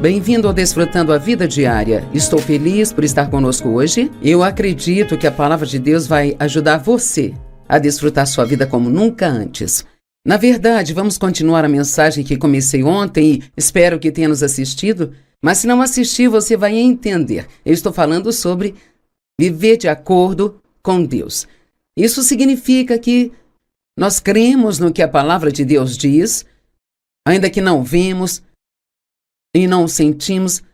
Bem-vindo ao Desfrutando a Vida Diária. Estou feliz por estar conosco hoje. Eu acredito que a palavra de Deus vai ajudar você a desfrutar sua vida como nunca antes. Na verdade, vamos continuar a mensagem que comecei ontem e espero que tenha nos assistido, mas se não assistir, você vai entender. Eu estou falando sobre viver de acordo com Deus. Isso significa que nós cremos no que a palavra de Deus diz, ainda que não vemos e não sentimos,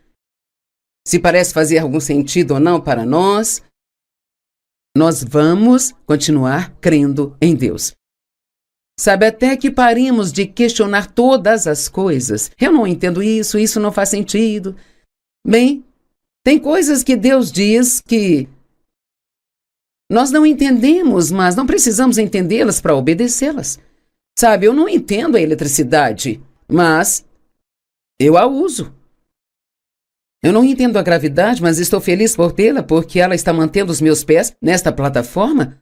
se parece fazer algum sentido ou não para nós, nós vamos continuar crendo em Deus. Sabe, até que paremos de questionar todas as coisas. Eu não entendo isso não faz sentido. Bem, tem coisas que Deus diz que nós não entendemos, mas não precisamos entendê-las para obedecê-las. Sabe, eu não entendo a eletricidade, mas eu a uso. Eu não entendo a gravidade, mas estou feliz por tê-la, porque ela está mantendo os meus pés nesta plataforma.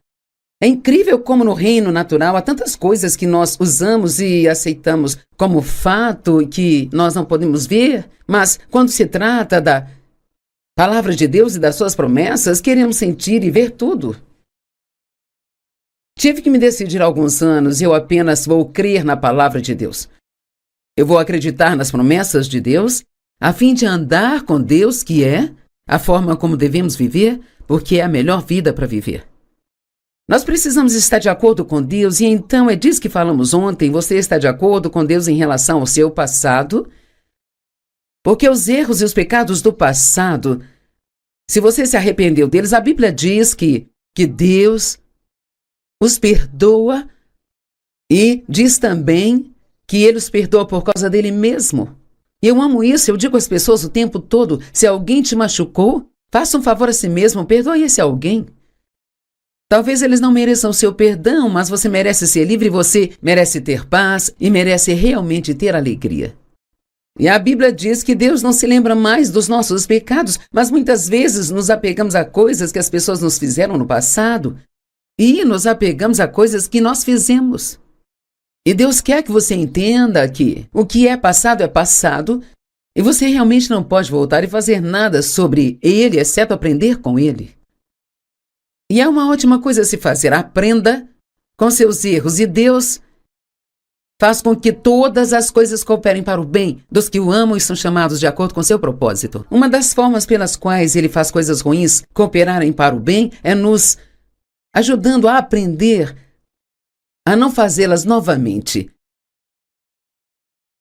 É incrível como no reino natural há tantas coisas que nós usamos e aceitamos como fato que nós não podemos ver, mas quando se trata da palavra de Deus e das suas promessas, queremos sentir e ver tudo. Tive que me decidir há alguns anos, eu apenas vou crer na palavra de Deus. Eu vou acreditar nas promessas de Deus, a fim de andar com Deus, que é a forma como devemos viver, porque é a melhor vida para viver. Nós precisamos estar de acordo com Deus, e então é disso que falamos ontem. Você está de acordo com Deus em relação ao seu passado? Porque os erros e os pecados do passado, se você se arrependeu deles, a Bíblia diz que Deus os perdoa e diz também que Ele os perdoa por causa dele mesmo. E eu amo isso, eu digo às pessoas o tempo todo, se alguém te machucou, faça um favor a si mesmo, perdoe esse alguém. Talvez eles não mereçam o seu perdão, mas você merece ser livre, você merece ter paz e merece realmente ter alegria. E a Bíblia diz que Deus não se lembra mais dos nossos pecados, mas muitas vezes nos apegamos a coisas que as pessoas nos fizeram no passado e nos apegamos a coisas que nós fizemos. E Deus quer que você entenda que o que é passado e você realmente não pode voltar e fazer nada sobre ele, exceto aprender com ele. E é uma ótima coisa a se fazer. Aprenda com seus erros e Deus faz com que todas as coisas cooperem para o bem dos que o amam e são chamados de acordo com seu propósito. Uma das formas pelas quais ele faz coisas ruins cooperarem para o bem é nos ajudando a aprender a não fazê-las novamente.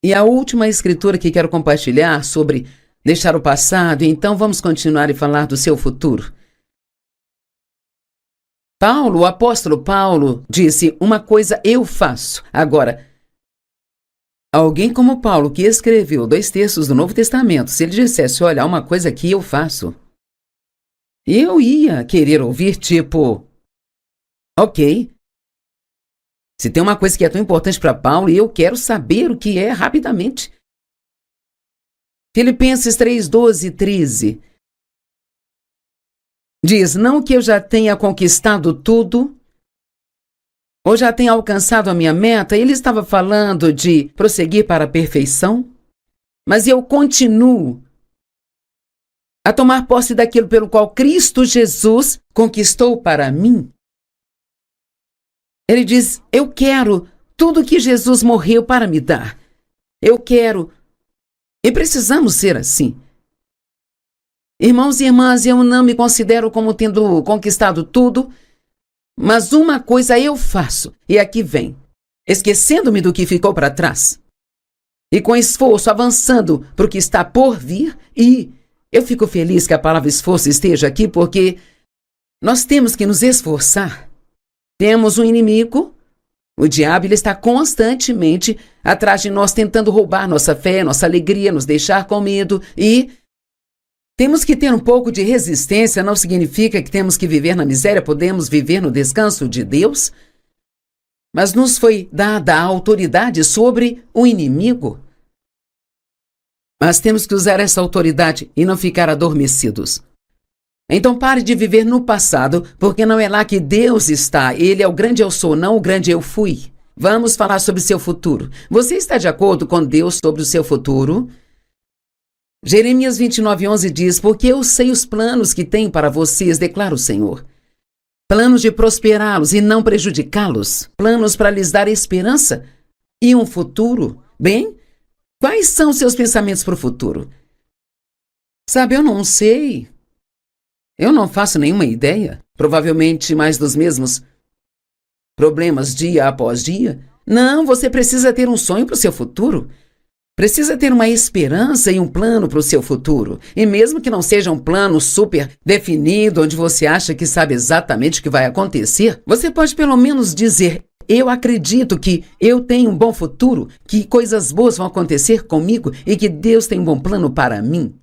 E a última escritura que quero compartilhar sobre deixar o passado, e então vamos continuar e falar do seu futuro. O apóstolo Paulo disse, uma coisa eu faço. Agora, alguém como Paulo, que escreveu 2/3 do Novo Testamento, se ele dissesse, olha, uma coisa que eu faço, eu ia querer ouvir tipo, ok, se tem uma coisa que é tão importante para Paulo, eu quero saber o que é rapidamente. Filipenses 3:12-13 diz, não que eu já tenha conquistado tudo, ou já tenha alcançado a minha meta, ele estava falando de prosseguir para a perfeição, mas eu continuo a tomar posse daquilo pelo qual Cristo Jesus conquistou para mim. Ele diz, eu quero tudo que Jesus morreu para me dar. Eu quero. E precisamos ser assim. Irmãos e irmãs, eu não me considero como tendo conquistado tudo, mas uma coisa eu faço, e aqui vem, esquecendo-me do que ficou para trás, e com esforço avançando para o que está por vir, e eu fico feliz que a palavra esforço esteja aqui, porque nós temos que nos esforçar. Temos um inimigo, o diabo, ele está constantemente atrás de nós, tentando roubar nossa fé, nossa alegria, nos deixar com medo, e temos que ter um pouco de resistência. Não significa que temos que viver na miséria, podemos viver no descanso de Deus, mas nos foi dada a autoridade sobre o inimigo. Mas temos que usar essa autoridade e não ficar adormecidos. Então pare de viver no passado, porque não é lá que Deus está. Ele é o grande eu sou, não o grande eu fui. Vamos falar sobre seu futuro. Você está de acordo com Deus sobre o seu futuro? Jeremias 29:11 diz: porque eu sei os planos que tenho para vocês, declara o Senhor. Planos de prosperá-los e não prejudicá-los. Planos para lhes dar esperança e um futuro. Bem, quais são seus pensamentos para o futuro? Sabe, eu não sei. Eu não faço nenhuma ideia. Provavelmente mais dos mesmos problemas dia após dia. Não, você precisa ter um sonho para o seu futuro. Precisa ter uma esperança e um plano para o seu futuro. E mesmo que não seja um plano super definido, onde você acha que sabe exatamente o que vai acontecer, você pode pelo menos dizer: eu acredito que eu tenho um bom futuro, que coisas boas vão acontecer comigo e que Deus tem um bom plano para mim.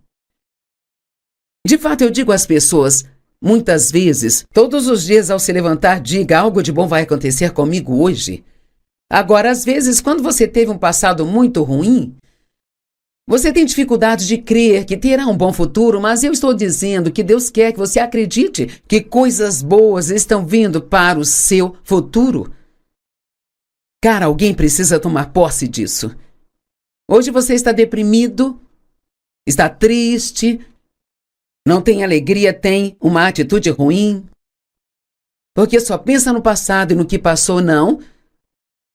De fato, eu digo às pessoas, muitas vezes, todos os dias ao se levantar, diga: algo de bom vai acontecer comigo hoje. Agora, às vezes, quando você teve um passado muito ruim, você tem dificuldade de crer que terá um bom futuro, mas eu estou dizendo que Deus quer que você acredite que coisas boas estão vindo para o seu futuro. Cara, alguém precisa tomar posse disso. Hoje você está deprimido, está triste, não tem alegria, tem uma atitude ruim, porque só pensa no passado e no que passou. Não.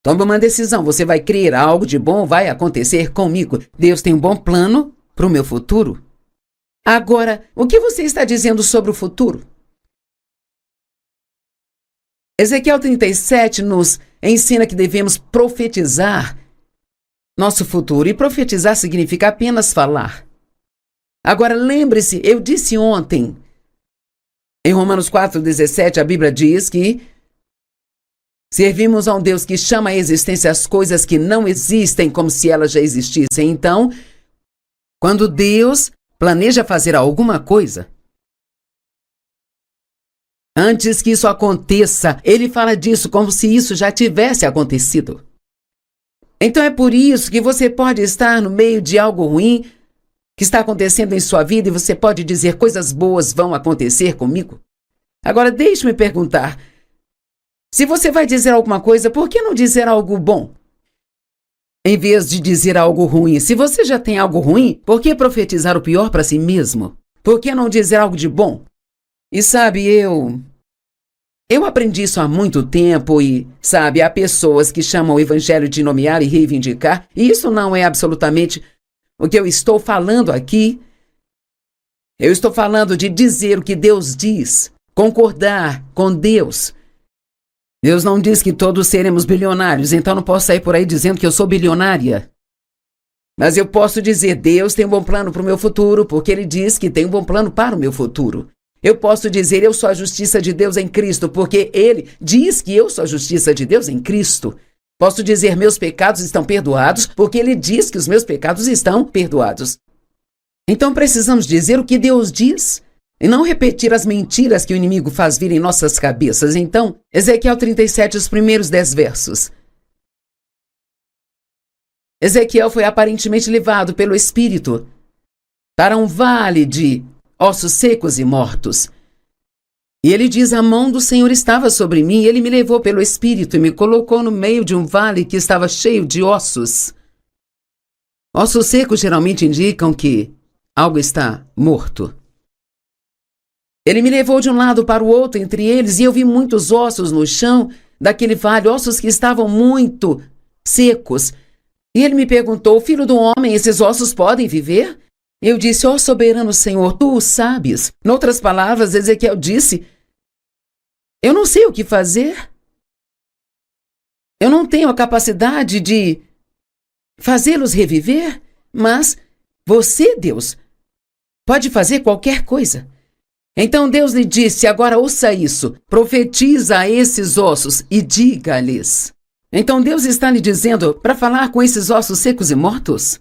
Tome uma decisão, você vai crer, algo de bom vai acontecer comigo. Deus tem um bom plano para o meu futuro. Agora, o que você está dizendo sobre o futuro? Ezequiel 37 nos ensina que devemos profetizar nosso futuro. E profetizar significa apenas falar. Agora, lembre-se, eu disse ontem, em Romanos 4:17, a Bíblia diz que servimos a um Deus que chama à existência as coisas que não existem como se elas já existissem. Então, quando Deus planeja fazer alguma coisa, antes que isso aconteça, Ele fala disso como se isso já tivesse acontecido. Então é por isso que você pode estar no meio de algo ruim que está acontecendo em sua vida e você pode dizer: coisas boas vão acontecer comigo. Agora, deixe-me perguntar, se você vai dizer alguma coisa, por que não dizer algo bom? Em vez de dizer algo ruim. Se você já tem algo ruim, por que profetizar o pior para si mesmo? Por que não dizer algo de bom? E sabe, eu aprendi isso há muito tempo e, sabe, há pessoas que chamam o evangelho de nomear e reivindicar, e isso não é absolutamente o que eu estou falando aqui. Eu estou falando de dizer o que Deus diz, concordar com Deus. Deus não diz que todos seremos bilionários, então não posso sair por aí dizendo que eu sou bilionária. Mas eu posso dizer: Deus tem um bom plano para o meu futuro, porque Ele diz que tem um bom plano para o meu futuro. Eu posso dizer: eu sou a justiça de Deus em Cristo, porque Ele diz que eu sou a justiça de Deus em Cristo. Posso dizer: meus pecados estão perdoados, porque Ele diz que os meus pecados estão perdoados. Então precisamos dizer o que Deus diz e não repetir as mentiras que o inimigo faz vir em nossas cabeças. Então, Ezequiel 37, os primeiros 10 versos. Ezequiel foi aparentemente levado pelo Espírito para um vale de ossos secos e mortos. E ele diz: a mão do Senhor estava sobre mim, e Ele me levou pelo Espírito e me colocou no meio de um vale que estava cheio de ossos. Ossos secos geralmente indicam que algo está morto. Ele me levou de um lado para o outro entre eles, e eu vi muitos ossos no chão daquele vale, ossos que estavam muito secos. E ele me perguntou: filho do homem, esses ossos podem viver? Eu disse: ó soberano Senhor, tu o sabes. Noutras palavras, Ezequiel disse: eu não sei o que fazer. Eu não tenho a capacidade de fazê-los reviver, mas você, Deus, pode fazer qualquer coisa. Então Deus lhe disse: agora ouça isso, profetiza a esses ossos e diga-lhes. Então Deus está lhe dizendo para falar com esses ossos secos e mortos?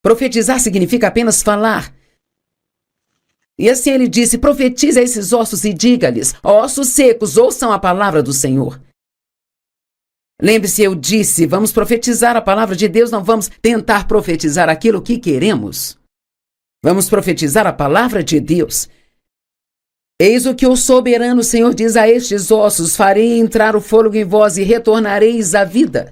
Profetizar significa apenas falar. E assim ele disse: profetiza a esses ossos e diga-lhes: ossos secos, ouçam a palavra do Senhor. Lembre-se, eu disse, vamos profetizar a palavra de Deus, não vamos tentar profetizar aquilo que queremos. Vamos profetizar a palavra de Deus. Eis o que o soberano Senhor diz a estes ossos: farei entrar o fôlego em vós e retornareis à vida.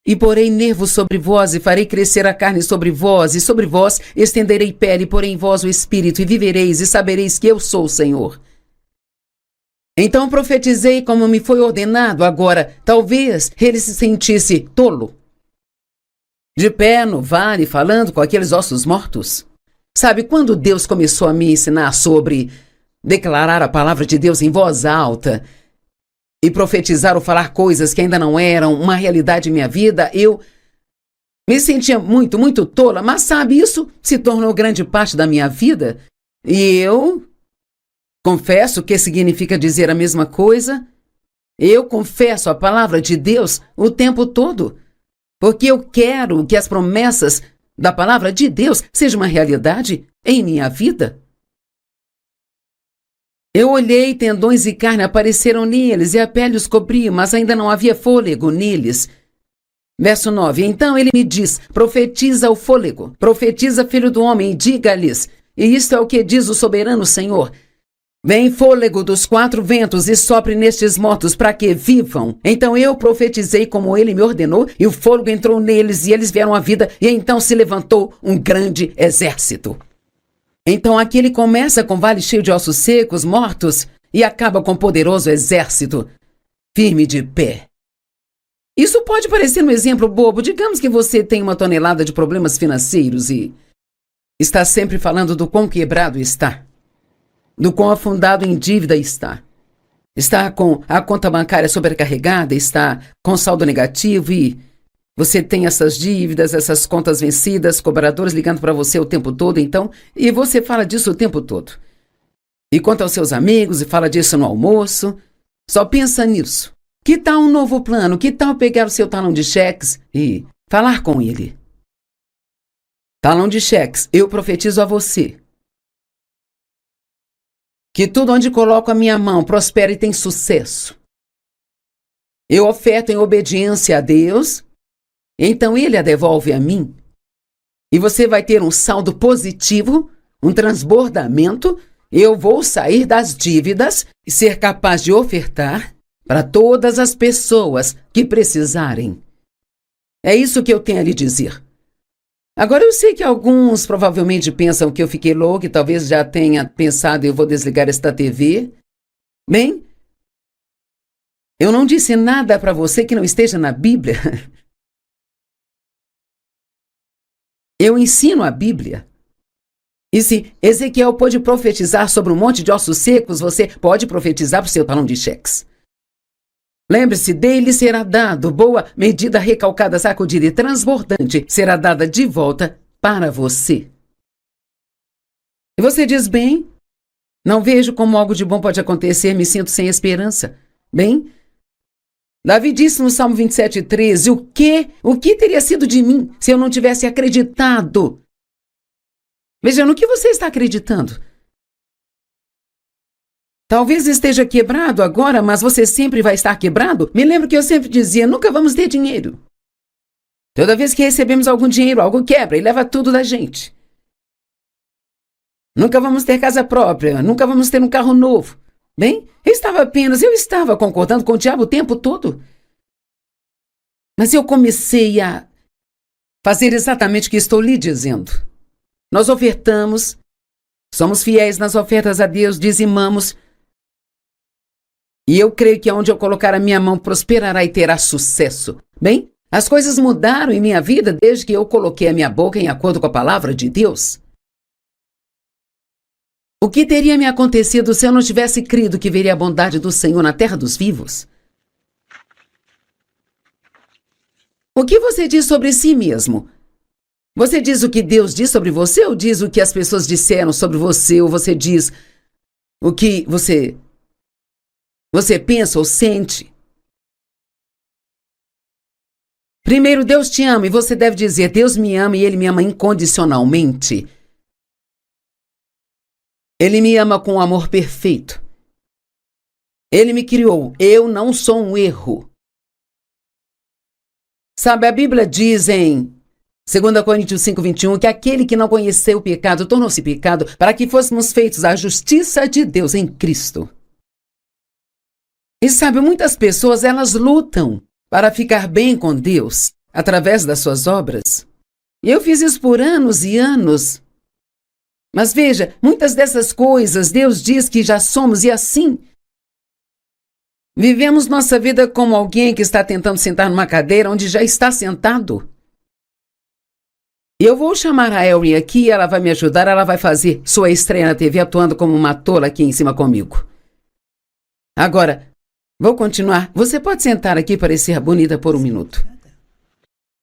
E porei nervos sobre vós, e farei crescer a carne sobre vós, e sobre vós estenderei pele, e porei em vós o espírito, e vivereis, e sabereis que eu sou o Senhor. Então profetizei como me foi ordenado. Agora, talvez ele se sentisse tolo, de pé no vale, falando com aqueles ossos mortos. Sabe, quando Deus começou a me ensinar sobre declarar a palavra de Deus em voz alta e profetizar ou falar coisas que ainda não eram uma realidade em minha vida, eu me sentia muito, muito tola. Mas sabe, isso se tornou grande parte da minha vida. E eu confesso que significa dizer a mesma coisa. Eu confesso a palavra de Deus o tempo todo, porque eu quero que as promessas da palavra de Deus sejam uma realidade em minha vida. Eu olhei, tendões e carne apareceram neles, e a pele os cobria, mas ainda não havia fôlego neles. Verso 9, então ele me diz, profetiza o fôlego, profetiza, filho do homem, e diga-lhes, e isto é o que diz o soberano Senhor, vem fôlego dos 4 ventos e sopre nestes mortos para que vivam. Então eu profetizei como ele me ordenou, e o fôlego entrou neles, e eles vieram à vida, e então se levantou um grande exército. Então aqui ele começa com vale cheio de ossos secos, mortos, e acaba com um poderoso exército, firme de pé. Isso pode parecer um exemplo bobo. Digamos que você tem 1 tonelada de problemas financeiros e está sempre falando do quão quebrado está, do quão afundado em dívida está com a conta bancária sobrecarregada, está com saldo negativo e você tem essas dívidas, essas contas vencidas, cobradores ligando para você o tempo todo, então, e você fala disso o tempo todo. E conta aos seus amigos e fala disso no almoço. Só pensa nisso. Que tal um novo plano? Que tal pegar o seu talão de cheques e falar com ele? Talão de cheques, eu profetizo a você que tudo onde coloco a minha mão prospera e tem sucesso. Eu oferto em obediência a Deus, então ele a devolve a mim. E você vai ter um saldo positivo, um transbordamento. Eu vou sair das dívidas e ser capaz de ofertar para todas as pessoas que precisarem. É isso que eu tenho a lhe dizer. Agora eu sei que alguns provavelmente pensam que eu fiquei louco e talvez já tenha pensado eu vou desligar esta TV. Bem, eu não disse nada para você que não esteja na Bíblia. Eu ensino a Bíblia. E se Ezequiel pôde profetizar sobre um monte de ossos secos, você pode profetizar para o seu talão de cheques. Lembre-se, dele será dado, boa medida, recalcada, sacudida e transbordante, será dada de volta para você. E você diz, bem, não vejo como algo de bom pode acontecer, me sinto sem esperança. Bem, Davi disse no Salmo 27:13, o que teria sido de mim se eu não tivesse acreditado? Veja, no que você está acreditando? Talvez esteja quebrado agora, mas você sempre vai estar quebrado? Me lembro que eu sempre dizia, nunca vamos ter dinheiro. Toda vez que recebemos algum dinheiro, algo quebra e leva tudo da gente. Nunca vamos ter casa própria, nunca vamos ter um carro novo. Bem, eu estava concordando com o diabo o tempo todo. Mas eu comecei a fazer exatamente o que estou lhe dizendo. Nós ofertamos, somos fiéis nas ofertas a Deus, dizimamos. E eu creio que onde eu colocar a minha mão prosperará e terá sucesso. Bem, as coisas mudaram em minha vida desde que eu coloquei a minha boca em acordo com a palavra de Deus. O que teria me acontecido se eu não tivesse crido que veria a bondade do Senhor na terra dos vivos? O que você diz sobre si mesmo? Você diz o que Deus diz sobre você ou diz o que as pessoas disseram sobre você? Ou você diz o que você pensa ou sente? Primeiro, Deus te ama e você deve dizer, Deus me ama e Ele me ama incondicionalmente. Ele me ama com um amor perfeito. Ele me criou. Eu não sou um erro. Sabe, a Bíblia diz em 2 Coríntios 5:21 que aquele que não conheceu o pecado tornou-se pecado para que fôssemos feitos a justiça de Deus em Cristo. E sabe, muitas pessoas elas lutam para ficar bem com Deus. através das suas obras. E eu fiz isso por anos e anos. Mas veja, muitas dessas coisas Deus diz que já somos, e assim vivemos nossa vida como alguém que está tentando sentar numa cadeira onde já está sentado. Eu vou chamar a Elrin aqui, ela vai me ajudar, ela vai fazer sua estreia na TV atuando como uma tola aqui em cima comigo. Agora, vou continuar. Você pode sentar aqui e parecer bonita por um minuto.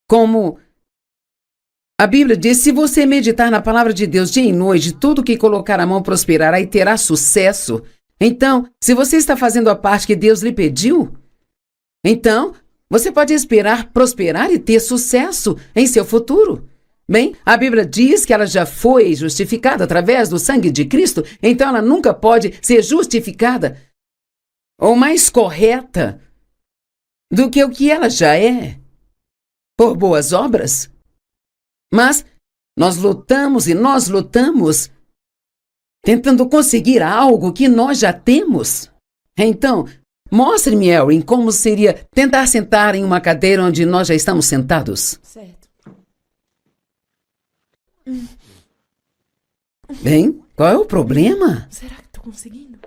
Como a Bíblia diz, se você meditar na palavra de Deus dia e noite, tudo que colocar a mão prosperará e terá sucesso. Então, se você está fazendo a parte que Deus lhe pediu, então você pode esperar prosperar e ter sucesso em seu futuro. Bem, a Bíblia diz que ela já foi justificada através do sangue de Cristo, então ela nunca pode ser justificada ou mais correta do que o que ela já é, por boas obras. Mas nós lutamos tentando conseguir algo que nós já temos. Então, mostre-me, Elrin, como seria tentar sentar em uma cadeira onde nós já estamos sentados. Certo. Bem, qual é o problema? Será que tô conseguindo?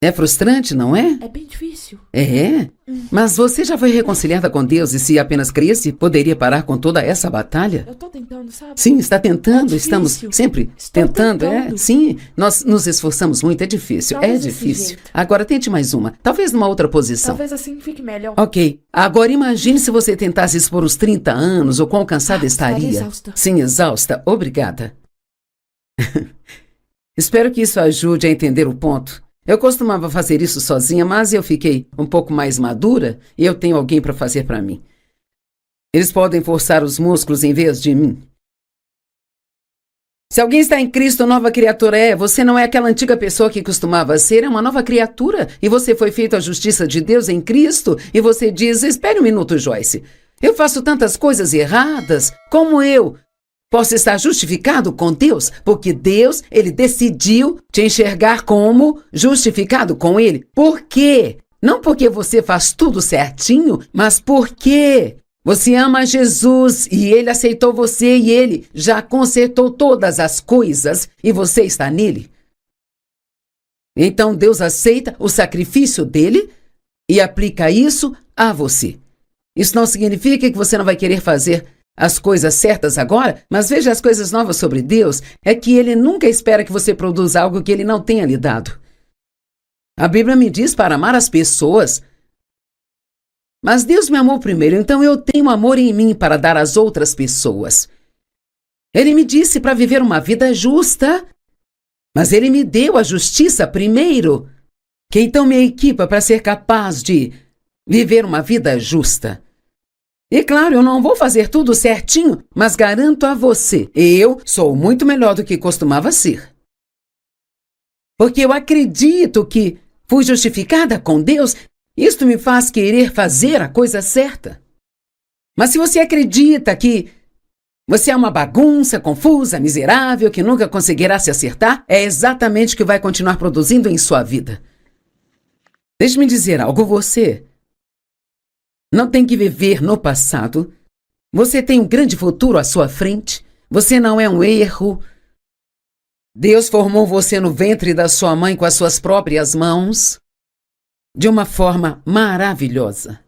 É frustrante, não é? É bem difícil. É, mas você já foi reconciliada com Deus e se apenas cresce, poderia parar com toda essa batalha? Eu tô tentando, sabe? Sim, está tentando, É estamos difícil. sempre Estou tentando, tentando. sim, nós nos esforçamos muito, é difícil, Talvez é desse difícil. jeito. Agora tente mais uma, talvez numa outra posição. Talvez assim fique melhor. Ok, agora imagine se você tentasse isso por uns 30 anos, o quão cansada estaria estaria. exausta. Sim, exausta, obrigada. Espero que isso ajude a entender o ponto. Eu costumava fazer isso sozinha, mas eu fiquei um pouco mais madura e eu tenho alguém para fazer para mim. Eles podem forçar os músculos em vez de mim. Se alguém está em Cristo, nova criatura é. Você não é aquela antiga pessoa que costumava ser, é uma nova criatura. E você foi feito a justiça de Deus em Cristo. E você diz, espere um minuto, Joyce. Eu faço tantas coisas erradas. Como eu posso estar justificado com Deus? Porque Deus, Ele decidiu te enxergar como justificado com Ele. Por quê? Não porque você faz tudo certinho, mas porque você ama Jesus e Ele aceitou você e Ele já consertou todas as coisas e você está nele. Então Deus aceita o sacrifício dele e aplica isso a você. Isso não significa que você não vai querer fazer as coisas certas agora, mas veja as coisas novas sobre Deus, é que Ele nunca espera que você produza algo que Ele não tenha lhe dado. A Bíblia me diz para amar as pessoas, mas Deus me amou primeiro, então eu tenho amor em mim para dar às outras pessoas. Ele me disse para viver uma vida justa, mas Ele me deu a justiça primeiro, que então me equipa para ser capaz de viver uma vida justa. E claro, eu não vou fazer tudo certinho, mas garanto a você, eu sou muito melhor do que costumava ser. Porque eu acredito que fui justificada com Deus, isto me faz querer fazer a coisa certa. Mas se você acredita que você é uma bagunça, confusa, miserável, que nunca conseguirá se acertar, é exatamente o que vai continuar produzindo em sua vida. Deixe-me dizer algo, você não tem que viver no passado. Você tem um grande futuro à sua frente. Você não é um erro. Deus formou você no ventre da sua mãe com as suas próprias mãos, de uma forma maravilhosa.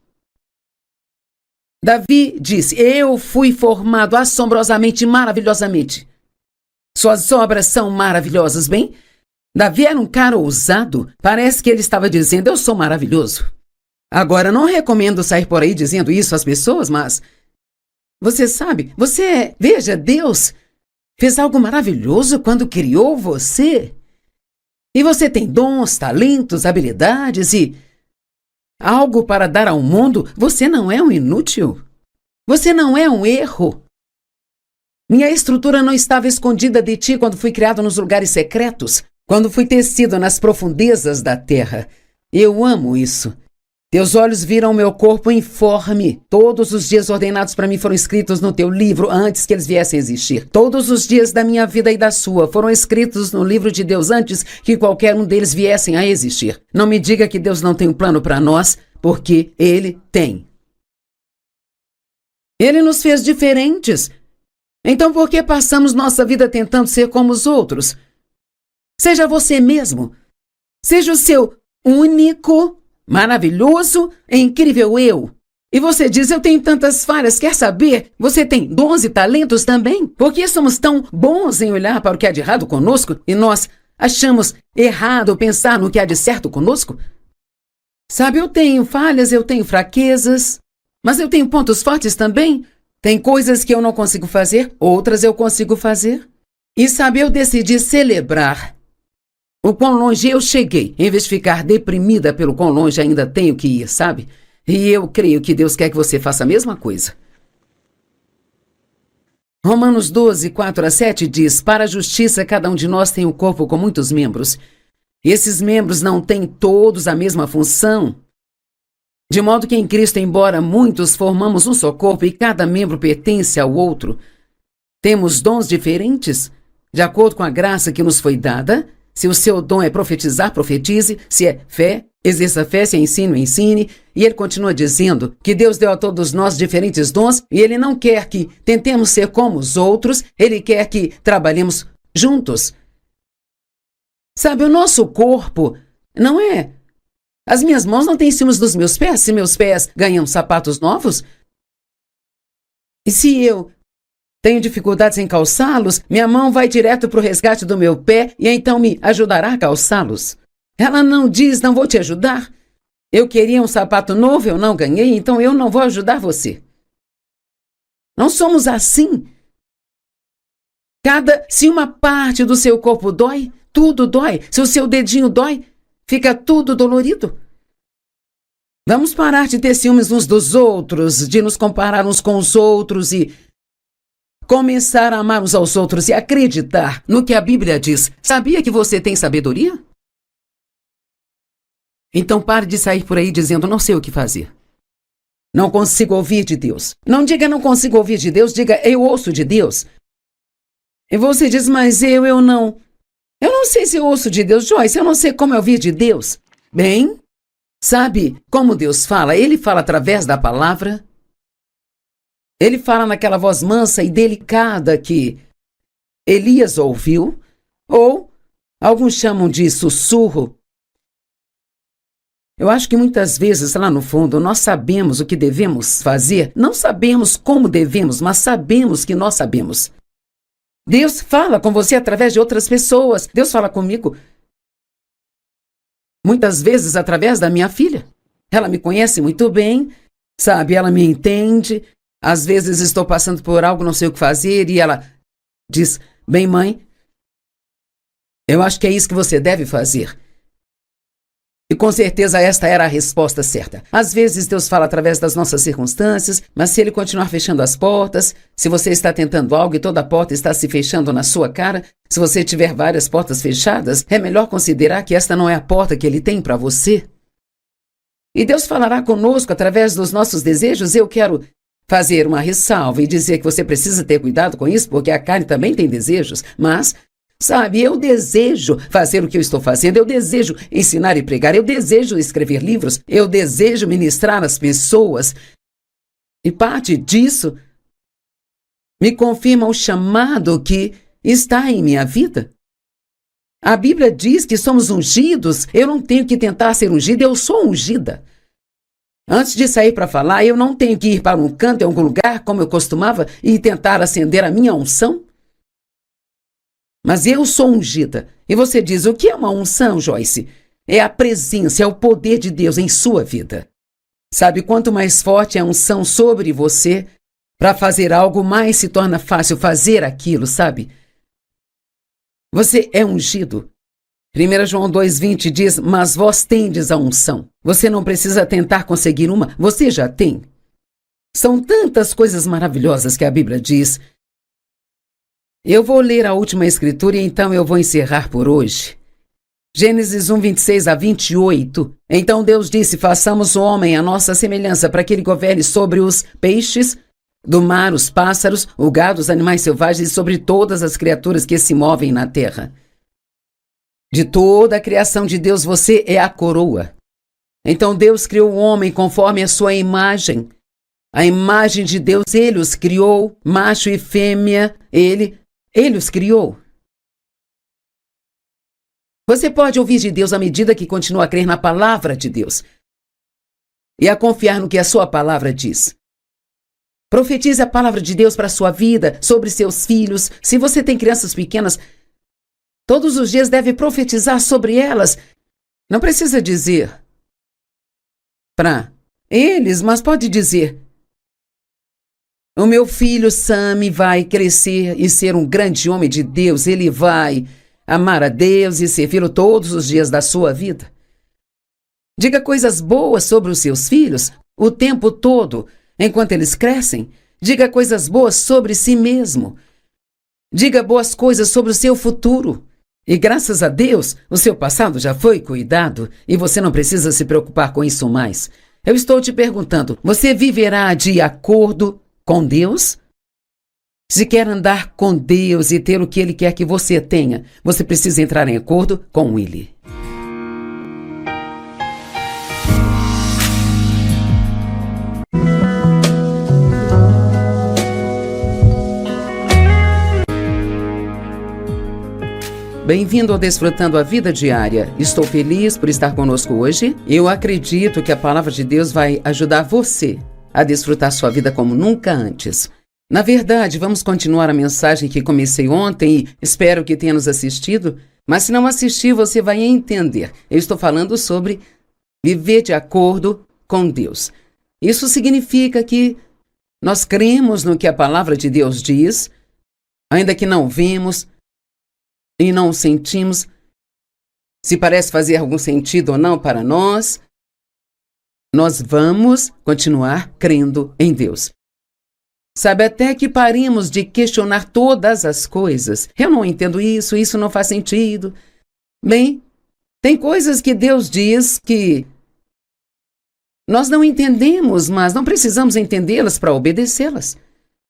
Davi disse, eu fui formado assombrosamente, maravilhosamente. Suas obras são maravilhosas, bem? Davi era um cara ousado. Parece que ele estava dizendo, eu sou maravilhoso. Agora, não recomendo sair por aí dizendo isso às pessoas, mas você sabe, veja, Deus fez algo maravilhoso quando criou você. E você tem dons, talentos, habilidades e algo para dar ao mundo. Você não é um inútil. Você não é um erro. Minha estrutura não estava escondida de ti quando fui criado nos lugares secretos, quando fui tecido nas profundezas da terra. Eu amo isso. Teus olhos viram o meu corpo informe. Todos os dias ordenados para mim foram escritos no teu livro antes que eles viessem a existir. Todos os dias da minha vida e da sua foram escritos no livro de Deus antes que qualquer um deles viessem a existir. Não me diga que Deus não tem um plano para nós, porque Ele tem. Ele nos fez diferentes. Então por que passamos nossa vida tentando ser como os outros? Seja você mesmo. Seja o seu único, maravilhoso e incrível eu. E você diz, eu tenho tantas falhas, quer saber? Você tem dons e talentos também? Por que somos tão bons em olhar para o que há de errado conosco e nós achamos errado pensar no que há de certo conosco? Sabe, eu tenho falhas, eu tenho fraquezas, mas eu tenho pontos fortes também. Tem coisas que eu não consigo fazer, outras eu consigo fazer. E sabe, eu decidi celebrar o quão longe eu cheguei, em vez de ficar deprimida pelo quão longe ainda tenho que ir, sabe? E eu creio que Deus quer que você faça a mesma coisa. Romanos 12, 4-7 diz, para a justiça cada um de nós tem um corpo com muitos membros. E esses membros não têm todos a mesma função. De modo que em Cristo, embora muitos formamos um só corpo e cada membro pertence ao outro, temos dons diferentes, de acordo com a graça que nos foi dada. Se o seu dom é profetizar, profetize. Se é fé, exerça fé. Se é ensino, ensine. E ele continua dizendo que Deus deu a todos nós diferentes dons e ele não quer que tentemos ser como os outros, ele quer que trabalhemos juntos. Sabe, o nosso corpo não é... As minhas mãos não têm ciúmes dos meus pés. Se meus pés ganham sapatos novos, e se eu tenho dificuldades em calçá-los, minha mão vai direto para o resgate do meu pé e então me ajudará a calçá-los. Ela não diz, não vou te ajudar. Eu queria um sapato novo, eu não ganhei, então eu não vou ajudar você. Não somos assim. Se uma parte do seu corpo dói, tudo dói. Se o seu dedinho dói, fica tudo dolorido. Vamos parar de ter ciúmes uns dos outros, de nos comparar uns com os outros e começar a amar uns aos outros e acreditar no que a Bíblia diz. Sabia que você tem sabedoria? Então pare de sair por aí dizendo, não sei o que fazer. Não consigo ouvir de Deus. Não diga não consigo ouvir de Deus, diga eu ouço de Deus. E você diz, mas eu não. Eu não sei se eu ouço de Deus, Joyce, eu não sei como eu ouvir de Deus. Bem, sabe como Deus fala? Ele fala através da palavra. Ele fala naquela voz mansa e delicada que Elias ouviu, ou alguns chamam de sussurro. Eu acho que muitas vezes lá no fundo nós sabemos o que devemos fazer, não sabemos como devemos, mas sabemos que nós sabemos. Deus fala com você através de outras pessoas. Deus fala comigo muitas vezes através da minha filha. Ela me conhece muito bem, sabe, ela me entende. Às vezes estou passando por algo, não sei o que fazer, e ela diz, bem mãe, eu acho que é isso que você deve fazer. E com certeza esta era a resposta certa. Às vezes Deus fala através das nossas circunstâncias, mas se Ele continuar fechando as portas, se você está tentando algo e toda a porta está se fechando na sua cara, se você tiver várias portas fechadas, é melhor considerar que esta não é a porta que Ele tem para você. E Deus falará conosco através dos nossos desejos. Eu quero fazer uma ressalva e dizer que você precisa ter cuidado com isso, porque a carne também tem desejos, mas... Sabe, eu desejo fazer o que eu estou fazendo, eu desejo ensinar e pregar, eu desejo escrever livros, eu desejo ministrar às pessoas. E parte disso me confirma o chamado que está em minha vida. A Bíblia diz que somos ungidos, eu não tenho que tentar ser ungida, eu sou ungida. Antes de sair para falar, eu não tenho que ir para um canto, em algum lugar, como eu costumava, e tentar acender a minha unção. Mas eu sou ungida. E você diz, o que é uma unção, Joyce? É a presença, é o poder de Deus em sua vida. Sabe, quanto mais forte é a unção sobre você, para fazer algo, mais se torna fácil fazer aquilo, sabe? Você é ungido. 1 João 2,20 diz, mas vós tendes a unção. Você não precisa tentar conseguir uma, você já tem. São tantas coisas maravilhosas que a Bíblia diz. Eu vou ler a última escritura e então eu vou encerrar por hoje. Gênesis 1:26-28. Então Deus disse, façamos o homem à nossa semelhança para que ele governe sobre os peixes do mar, os pássaros, o gado, os animais selvagens e sobre todas as criaturas que se movem na terra. De toda a criação de Deus, você é a coroa. Então Deus criou o homem conforme a sua imagem. A imagem de Deus, Ele os criou, macho e fêmea, Ele os criou. Você pode ouvir de Deus à medida que continua a crer na palavra de Deus e a confiar no que a sua palavra diz. Profetize a palavra de Deus para a sua vida, sobre seus filhos. Se você tem crianças pequenas, todos os dias deve profetizar sobre elas. Não precisa dizer para eles, mas pode dizer: o meu filho Sami vai crescer e ser um grande homem de Deus. Ele vai amar a Deus e servi-lo todos os dias da sua vida. Diga coisas boas sobre os seus filhos o tempo todo, enquanto eles crescem. Diga coisas boas sobre si mesmo. Diga boas coisas sobre o seu futuro. E graças a Deus, o seu passado já foi cuidado e você não precisa se preocupar com isso mais. Eu estou te perguntando, você viverá de acordo com Deus? Se quer andar com Deus e ter o que Ele quer que você tenha, você precisa entrar em acordo com Ele. Bem-vindo ao Desfrutando a Vida Diária. Estou feliz por estar conosco hoje. Eu acredito que a palavra de Deus vai ajudar você a desfrutar sua vida como nunca antes. Na verdade, vamos continuar a mensagem que comecei ontem e espero que tenha nos assistido, mas se não assistir, você vai entender. Eu estou falando sobre viver de acordo com Deus. Isso significa que nós cremos no que a palavra de Deus diz, ainda que não vemos e não sentimos se parece fazer algum sentido ou não para nós. Nós vamos continuar crendo em Deus. Sabe, até que paremos de questionar todas as coisas. Eu não entendo isso, isso não faz sentido. Bem, tem coisas que Deus diz que nós não entendemos, mas não precisamos entendê-las para obedecê-las.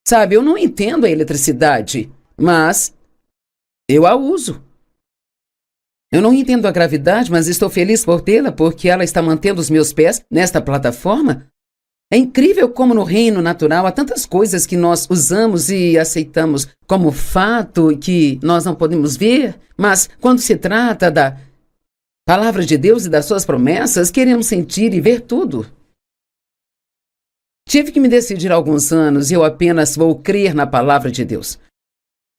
Sabe, eu não entendo a eletricidade, mas eu a uso. Eu não entendo a gravidade, mas estou feliz por tê-la, porque ela está mantendo os meus pés nesta plataforma. É incrível como no reino natural há tantas coisas que nós usamos e aceitamos como fato e que nós não podemos ver, mas quando se trata da palavra de Deus e das suas promessas, queremos sentir e ver tudo. Tive que me decidir há alguns anos e eu apenas vou crer na palavra de Deus.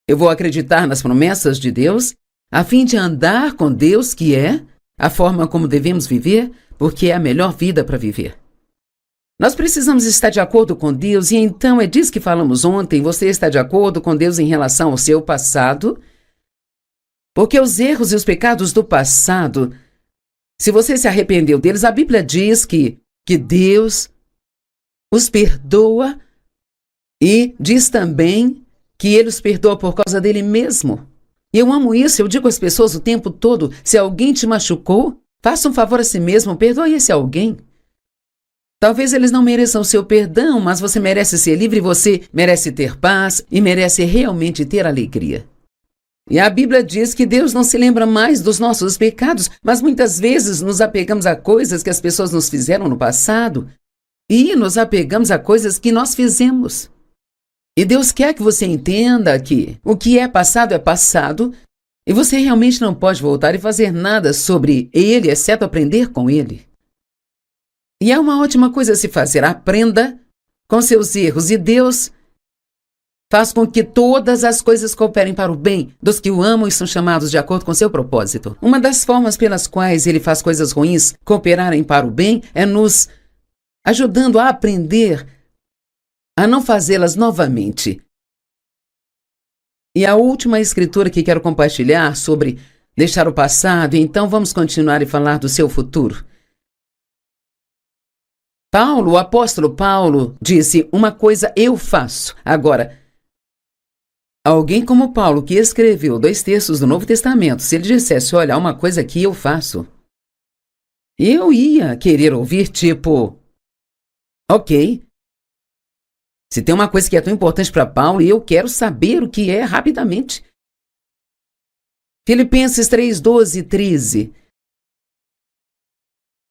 Eu vou acreditar nas promessas de Deus, a fim de andar com Deus, que é a forma como devemos viver, porque é a melhor vida para viver. Nós precisamos estar de acordo com Deus, e então é disso que falamos ontem. Você está de acordo com Deus em relação ao seu passado? Porque os erros e os pecados do passado, se você se arrependeu deles, a Bíblia diz que Deus os perdoa e diz também que Ele os perdoa por causa dele mesmo. E eu amo isso, eu digo às pessoas o tempo todo: se alguém te machucou, faça um favor a si mesmo, perdoe esse alguém. Talvez eles não mereçam o seu perdão, mas você merece ser livre, você merece ter paz e merece realmente ter alegria. E a Bíblia diz que Deus não se lembra mais dos nossos pecados, mas muitas vezes nos apegamos a coisas que as pessoas nos fizeram no passado e nos apegamos a coisas que nós fizemos. E Deus quer que você entenda que o que é passado e você realmente não pode voltar e fazer nada sobre ele, exceto aprender com ele. E é uma ótima coisa a se fazer. Aprenda com seus erros e Deus faz com que todas as coisas cooperem para o bem dos que o amam e são chamados de acordo com seu propósito. Uma das formas pelas quais ele faz coisas ruins cooperarem para o bem é nos ajudando a aprender a não fazê-las novamente. E a última escritura que quero compartilhar sobre deixar o passado, então vamos continuar e falar do seu futuro. Paulo, o apóstolo Paulo, disse: uma coisa eu faço. Agora, alguém como Paulo, que escreveu 2/3 do Novo Testamento, se ele dissesse: olha, há uma coisa que eu faço, eu ia querer ouvir tipo: ok, se tem uma coisa que é tão importante para Paulo, eu quero saber o que é rapidamente. Filipenses 3:12-13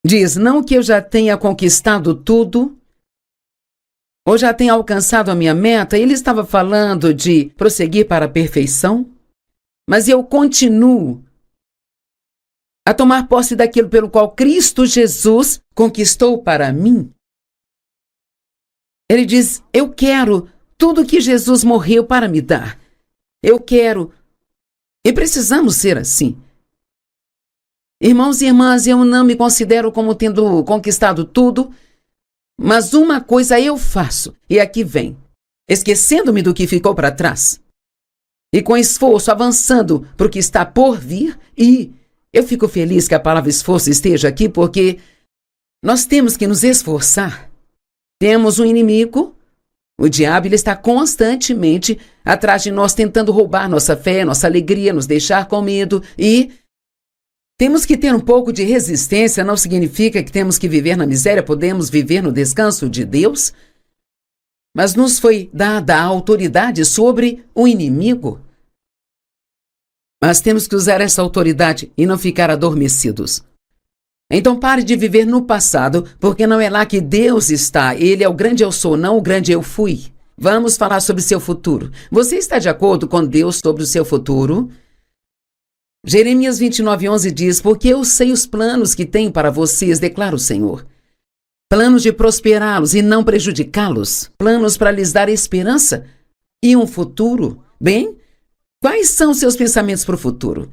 diz: não que eu já tenha conquistado tudo ou já tenha alcançado a minha meta. Ele estava falando de prosseguir para a perfeição, mas eu continuo a tomar posse daquilo pelo qual Cristo Jesus conquistou para mim. Ele diz: eu quero tudo que Jesus morreu para me dar. Eu quero. E precisamos ser assim. Irmãos e irmãs, eu não me considero como tendo conquistado tudo, mas uma coisa eu faço, e aqui vem, esquecendo-me do que ficou para trás, e com esforço avançando para o que está por vir. E eu fico feliz que a palavra esforço esteja aqui, porque nós temos que nos esforçar. Temos um inimigo, o diabo, ele está constantemente atrás de nós, tentando roubar nossa fé, nossa alegria, nos deixar com medo, e temos que ter um pouco de resistência. Não significa que temos que viver na miséria, podemos viver no descanso de Deus, mas nos foi dada a autoridade sobre o inimigo. Mas temos que usar essa autoridade e não ficar adormecidos. Então pare de viver no passado, porque não é lá que Deus está. Ele é o grande eu sou, não o grande eu fui. Vamos falar sobre seu futuro. Você está de acordo com Deus sobre o seu futuro? Jeremias 29:11 diz: porque eu sei os planos que tenho para vocês, declara o Senhor. Planos de prosperá-los e não prejudicá-los. Planos para lhes dar esperança e um futuro. Bem, quais são os seus pensamentos para o futuro?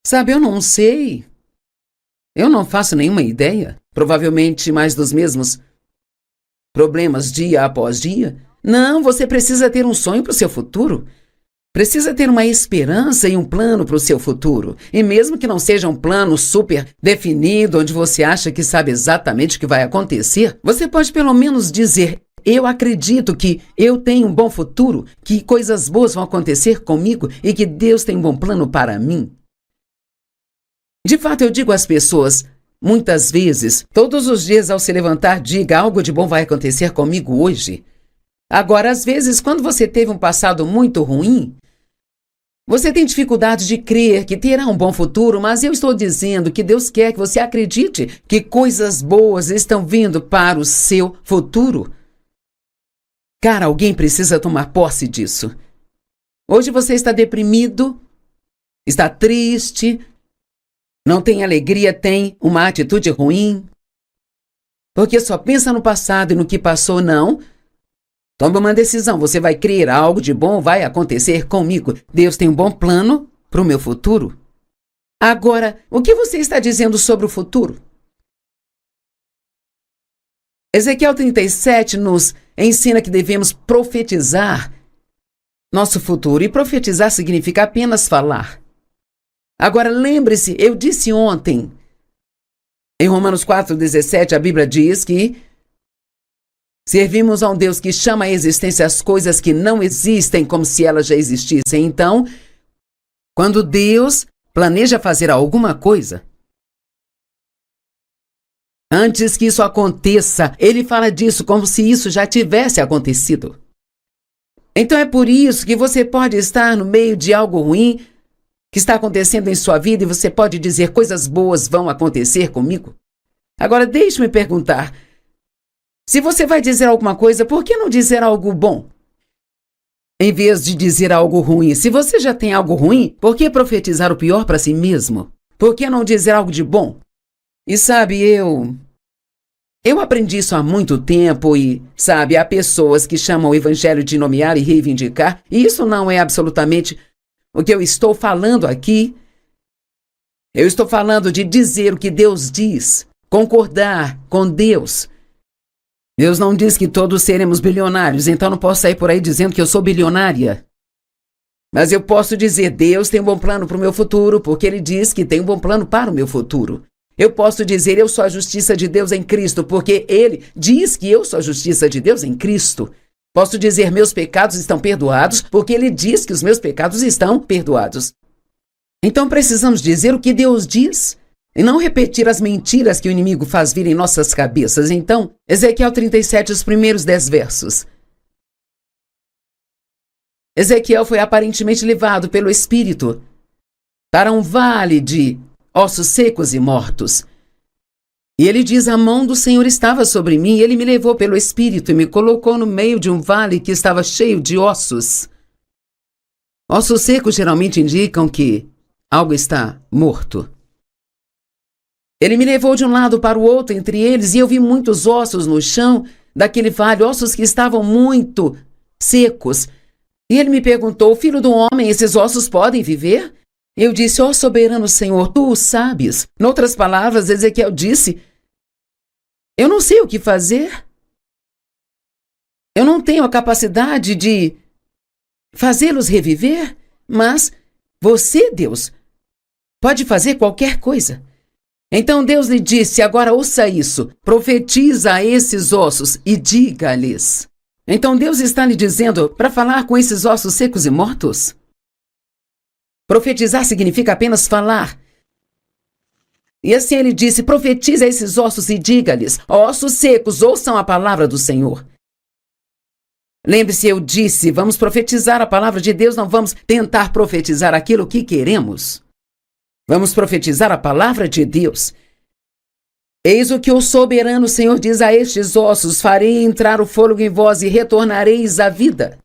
Sabe, eu não sei. Eu não faço nenhuma ideia. Provavelmente mais dos mesmos problemas dia após dia. Não, você precisa ter um sonho para o seu futuro. Precisa ter uma esperança e um plano para o seu futuro. E mesmo que não seja um plano super definido, onde você acha que sabe exatamente o que vai acontecer, você pode pelo menos dizer: eu acredito que eu tenho um bom futuro, que coisas boas vão acontecer comigo e que Deus tem um bom plano para mim. De fato, eu digo às pessoas, muitas vezes, todos os dias ao se levantar, diga: algo de bom vai acontecer comigo hoje. Agora, às vezes, quando você teve um passado muito ruim, você tem dificuldade de crer que terá um bom futuro, mas eu estou dizendo que Deus quer que você acredite que coisas boas estão vindo para o seu futuro. Cara, alguém precisa tomar posse disso. Hoje você está deprimido, está triste, não tem alegria, tem uma atitude ruim, porque só pensa no passado e no que passou. Não. Tome uma decisão. Você vai crer: algo de bom vai acontecer comigo. Deus tem um bom plano para o meu futuro. Agora, o que você está dizendo sobre o futuro? Ezequiel 37 nos ensina que devemos profetizar nosso futuro. E profetizar significa apenas falar. Agora, lembre-se, eu disse ontem, em Romanos 4:17, a Bíblia diz que servimos a um Deus que chama à existência as coisas que não existem como se elas já existissem. Então, quando Deus planeja fazer alguma coisa, antes que isso aconteça, Ele fala disso como se isso já tivesse acontecido. Então é por isso que você pode estar no meio de algo ruim que está acontecendo em sua vida e você pode dizer: coisas boas vão acontecer comigo. Agora, deixe-me perguntar, se você vai dizer alguma coisa, por que não dizer algo bom? Em vez de dizer algo ruim. Se você já tem algo ruim, por que profetizar o pior para si mesmo? Por que não dizer algo de bom? E sabe, eu aprendi isso há muito tempo e, sabe, há pessoas que chamam o evangelho de nomear e reivindicar, e isso não é absolutamente o que eu estou falando aqui. Eu estou falando de dizer o que Deus diz, concordar com Deus. Deus não diz que todos seremos bilionários, então não posso sair por aí dizendo que eu sou bilionária. Mas eu posso dizer: Deus tem um bom plano para o meu futuro, porque Ele diz que tem um bom plano para o meu futuro. Eu posso dizer: eu sou a justiça de Deus em Cristo, porque Ele diz que eu sou a justiça de Deus em Cristo. Posso dizer: meus pecados estão perdoados, porque Ele diz que os meus pecados estão perdoados. Então precisamos dizer o que Deus diz e não repetir as mentiras que o inimigo faz vir em nossas cabeças. Então, Ezequiel 37, os primeiros 10 versos. Ezequiel foi aparentemente levado pelo Espírito para um vale de ossos secos e mortos. E ele diz: a mão do Senhor estava sobre mim, e ele me levou pelo Espírito e me colocou no meio de um vale que estava cheio de ossos. Ossos secos geralmente indicam que algo está morto. Ele me levou de um lado para o outro entre eles, e eu vi muitos ossos no chão daquele vale, ossos que estavam muito secos. E ele me perguntou: filho do homem, esses ossos podem viver? Eu disse: ó soberano Senhor, tu o sabes. Noutras palavras, Ezequiel disse: eu não sei o que fazer. Eu não tenho a capacidade de fazê-los reviver, mas você, Deus, pode fazer qualquer coisa. Então Deus lhe disse: agora ouça isso, profetiza a esses ossos e diga-lhes. Então Deus está lhe dizendo para falar com esses ossos secos e mortos? Profetizar significa apenas falar. E assim ele disse: profetiza a esses ossos e diga-lhes: ossos secos, ouçam a palavra do Senhor. Lembre-se, eu disse, vamos profetizar a palavra de Deus, não vamos tentar profetizar aquilo que queremos. Vamos profetizar a palavra de Deus. Eis o que o soberano Senhor diz a estes ossos: farei entrar o fôlego em vós e retornareis à vida.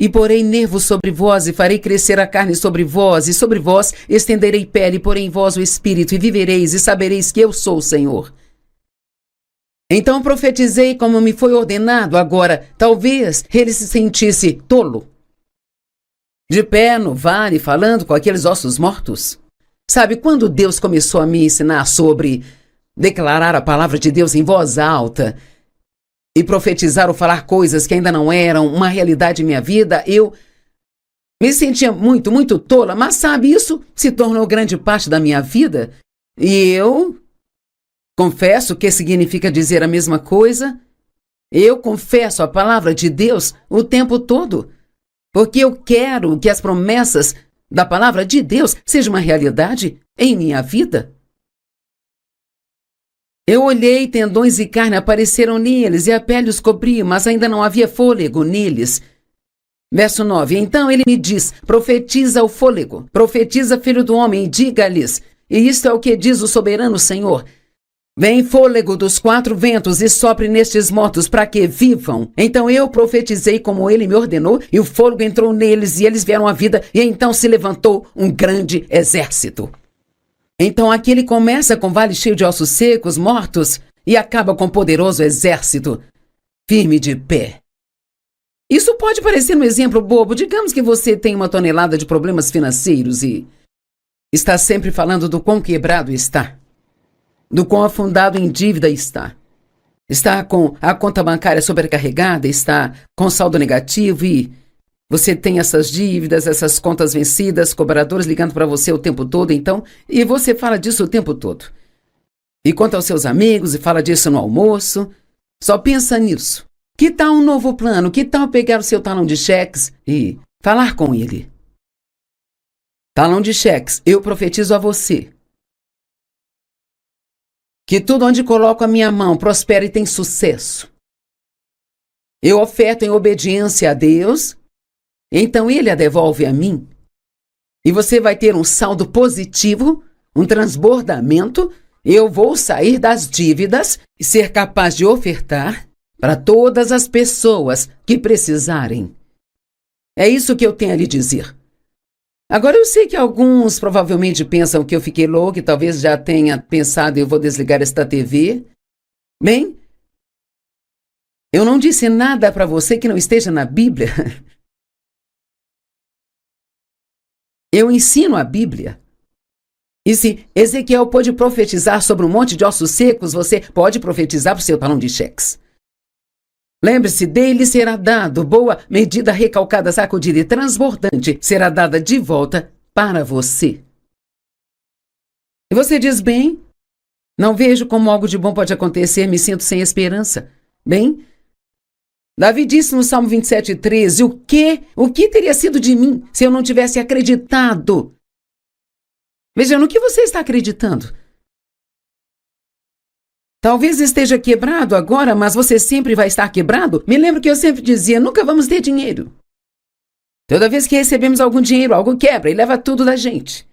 E porei nervos sobre vós e farei crescer a carne sobre vós, e sobre vós estenderei pele, porei em vós o espírito, e vivereis, e sabereis que eu sou o Senhor. Então profetizei como me foi ordenado. Agora, talvez ele se sentisse tolo, de pé no vale, falando com aqueles ossos mortos. Sabe, quando Deus começou a me ensinar sobre declarar a palavra de Deus em voz alta e profetizar ou falar coisas que ainda não eram uma realidade em minha vida, eu me sentia muito, muito tola. Mas sabe, isso se tornou grande parte da minha vida. E eu confesso que significa dizer a mesma coisa. Eu confesso a palavra de Deus o tempo todo, porque eu quero que as promessas da palavra de Deus sejam uma realidade em minha vida. Eu olhei, tendões e carne apareceram neles, e a pele os cobriu, mas ainda não havia fôlego neles. Verso 9, então ele me diz: profetiza o fôlego, profetiza, filho do homem, e diga-lhes, e isto é o que diz o soberano Senhor: vem fôlego dos quatro ventos e sopre nestes mortos para que vivam. Então eu profetizei como ele me ordenou, e o fôlego entrou neles, e eles vieram à vida, e então se levantou um grande exército. Então aqui ele começa com vale cheio de ossos secos, mortos, e acaba com um poderoso exército, firme de pé. Isso pode parecer um exemplo bobo. Digamos que você tem uma tonelada de problemas financeiros e está sempre falando do quão quebrado está, do quão afundado em dívida está. Está com a conta bancária sobrecarregada, está com saldo negativo e você tem essas dívidas, essas contas vencidas, cobradores ligando para você o tempo todo, então, e você fala disso o tempo todo. E conta aos seus amigos e fala disso no almoço. Só pensa nisso. Que tal um novo plano? Que tal pegar o seu talão de cheques e falar com ele? Talão de cheques, eu profetizo a você que tudo onde coloco a minha mão prospera e tem sucesso. Eu oferto em obediência a Deus, então ele a devolve a mim. E você vai ter um saldo positivo, um transbordamento. Eu vou sair das dívidas e ser capaz de ofertar para todas as pessoas que precisarem. É isso que eu tenho a lhe dizer. Agora, eu sei que alguns provavelmente pensam que eu fiquei louco e talvez já tenha pensado: eu vou desligar esta TV. Bem, eu não disse nada para você que não esteja na Bíblia. Eu ensino a Bíblia. E se Ezequiel pôde profetizar sobre um monte de ossos secos, você pode profetizar para o seu talão de cheques. Lembre-se, dele será dado, boa medida, recalcada, sacudida e transbordante, será dada de volta para você. E você diz: bem, não vejo como algo de bom pode acontecer, me sinto sem esperança. Bem, Davi disse no Salmo 27:13, o que teria sido de mim se eu não tivesse acreditado? Veja, no que você está acreditando? Talvez esteja quebrado agora, mas você sempre vai estar quebrado? Me lembro que eu sempre dizia: nunca vamos ter dinheiro. Toda vez que recebemos algum dinheiro, algo quebra e leva tudo da gente.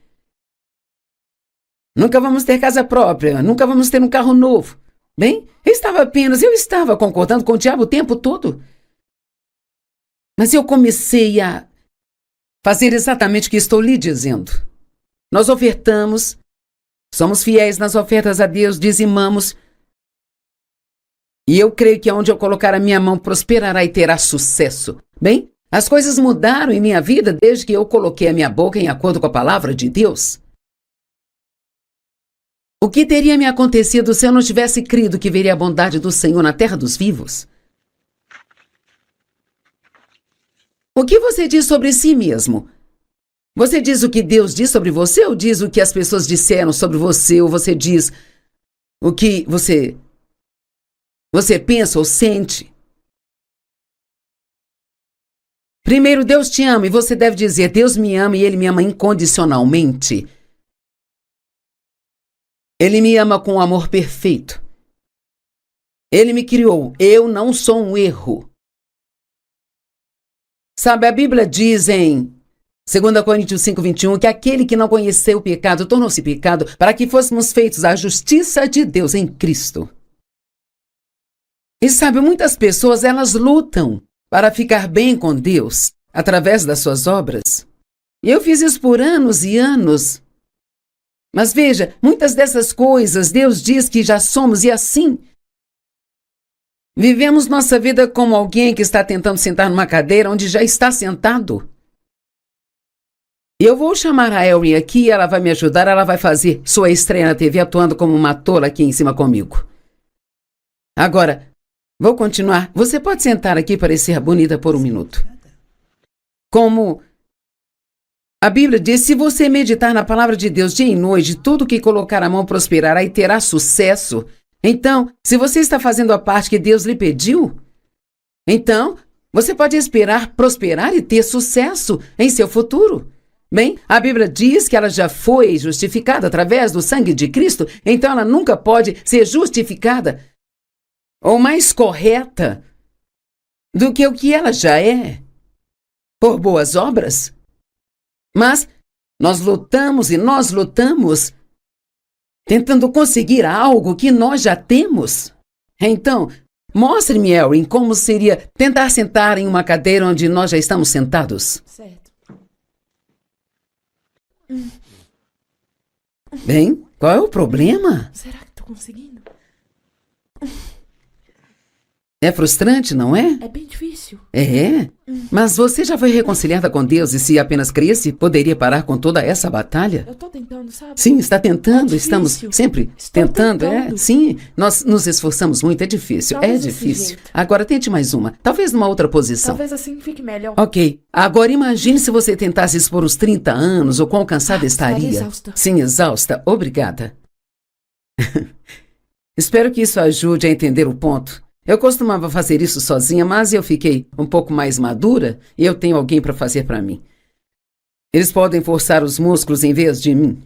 Nunca vamos ter casa própria, nunca vamos ter um carro novo. Bem, eu estava concordando com o diabo o tempo todo. Mas eu comecei a fazer exatamente o que estou lhe dizendo. Nós ofertamos, somos fiéis nas ofertas a Deus, dizimamos. E eu creio que onde eu colocar a minha mão prosperará e terá sucesso. Bem, as coisas mudaram em minha vida desde que eu coloquei a minha boca em acordo com a palavra de Deus. O que teria me acontecido se eu não tivesse crido que veria a bondade do Senhor na terra dos vivos? O que você diz sobre si mesmo? Você diz o que Deus diz sobre você ou diz o que as pessoas disseram sobre você ou você diz o que você pensa ou sente? Primeiro, Deus te ama e você deve dizer: Deus me ama e Ele me ama incondicionalmente. Ele me ama com um amor perfeito. Ele me criou. Eu não sou um erro. Sabe, a Bíblia diz em 2 Coríntios 5:21 que aquele que não conheceu o pecado tornou-se pecado para que fôssemos feitos a justiça de Deus em Cristo. E sabe, muitas pessoas, elas lutam para ficar bem com Deus através das suas obras. E eu fiz isso por anos e anos. Mas veja, muitas dessas coisas Deus diz que já somos e assim. Vivemos nossa vida como alguém que está tentando sentar numa cadeira onde já está sentado. E eu vou chamar a Elrin aqui, ela vai me ajudar, ela vai fazer sua estreia na TV atuando como uma tola aqui em cima comigo. Agora, vou continuar. Você pode sentar aqui e parecer bonita por um minuto. Como a Bíblia diz, se você meditar na palavra de Deus dia e noite, tudo que colocar a mão prosperará e terá sucesso. Então, se você está fazendo a parte que Deus lhe pediu, então você pode esperar prosperar e ter sucesso em seu futuro. Bem, a Bíblia diz que ela já foi justificada através do sangue de Cristo, então ela nunca pode ser justificada ou mais correta do que o que ela já é, por boas obras. Mas nós lutamos tentando conseguir algo que nós já temos. Então, mostre-me, Elrin, como seria tentar sentar em uma cadeira onde nós já estamos sentados. Certo. Bem, qual é o problema? Será que tô conseguindo? É frustrante, não é? É bem difícil. É? Mas você já foi reconciliada com Deus e se apenas cresce, poderia parar com toda essa batalha? Eu tô tentando, sabe? Sim, está tentando, É estamos difícil. sempre Estou tentando. tentando. Sim, nós nos esforçamos muito, é difícil, Talvez é desse difícil. jeito. Agora tente mais uma, talvez numa outra posição. Talvez assim fique melhor. Ok, agora imagine se você tentasse isso por uns 30 anos, o quão cansada estaria. exausta. Sim, exausta. Obrigada. Espero que isso ajude a entender o ponto. Eu costumava fazer isso sozinha, mas eu fiquei um pouco mais madura e eu tenho alguém para fazer para mim. Eles podem forçar os músculos em vez de mim.